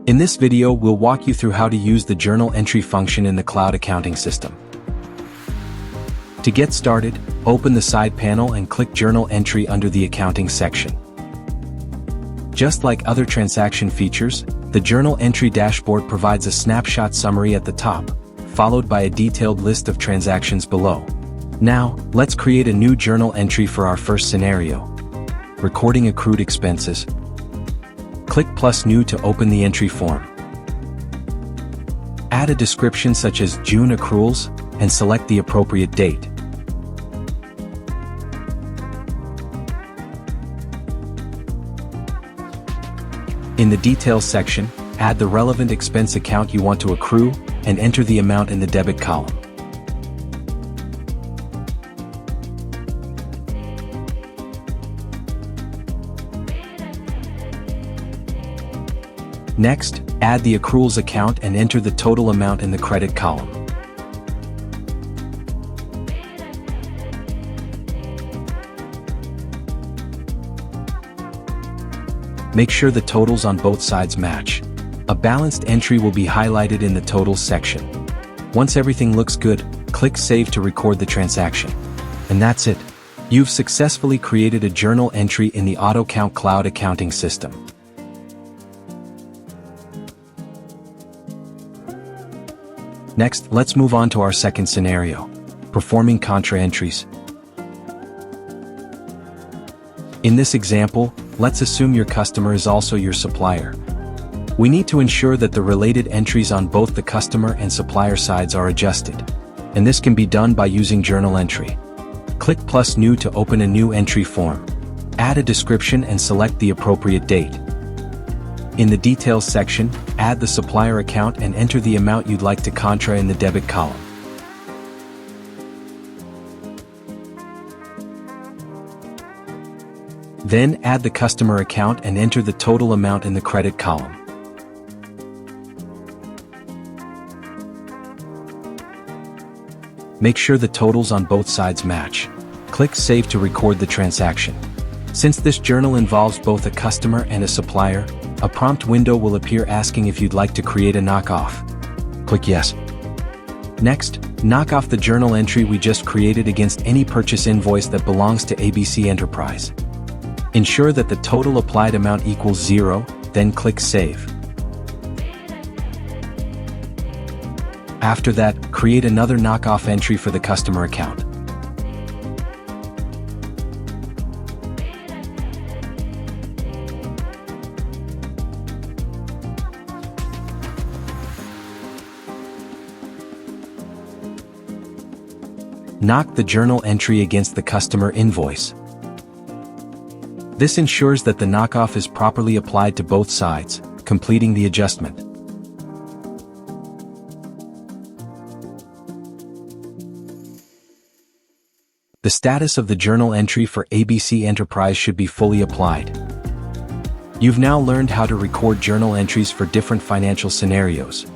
In this video, we'll walk you through how to use the journal entry function in the cloud accounting system. To get started, open the side panel and click Journal Entry under the Accounting section. Just like other transaction features, the Journal Entry dashboard provides a snapshot summary at the top, followed by a detailed list of transactions below. Now, let's create a new journal entry for our first scenario. Recording accrued expenses. Click plus New to open the entry form. Add a description such as June accruals, and select the appropriate date. In the Details section, add the relevant expense account you want to accrue, and enter the amount in the debit column. Next, add the accruals account and enter the total amount in the credit column. Make sure the totals on both sides match. A balanced entry will be highlighted in the Totals section. Once everything looks good, click Save to record the transaction. And that's it. You've successfully created a journal entry in the AutoCount Cloud Accounting system. Next, let's move on to our second scenario, performing Contra entries. In this example, let's assume your customer is also your supplier. We need to ensure that the related entries on both the customer and supplier sides are adjusted. And this can be done by using Journal Entry. Click plus New to open a new entry form. Add a description and select the appropriate date. In the Details section, add the supplier account and enter the amount you'd like to contra in the debit column. Then add the customer account and enter the total amount in the credit column. Make sure the totals on both sides match. Click Save to record the transaction. Since this journal involves both a customer and a supplier, a prompt window will appear asking if you'd like to create a knockoff. Click Yes. Next, knock off the journal entry we just created against any purchase invoice that belongs to ABC Enterprise. Ensure that the total applied amount equals 0, then click Save. After that, create another knockoff entry for the customer account. Knock the journal entry against the customer invoice. This ensures that the knockoff is properly applied to both sides, completing the adjustment. The status of the journal entry for ABC Enterprise should be fully applied. You've now learned how to record journal entries for different financial scenarios.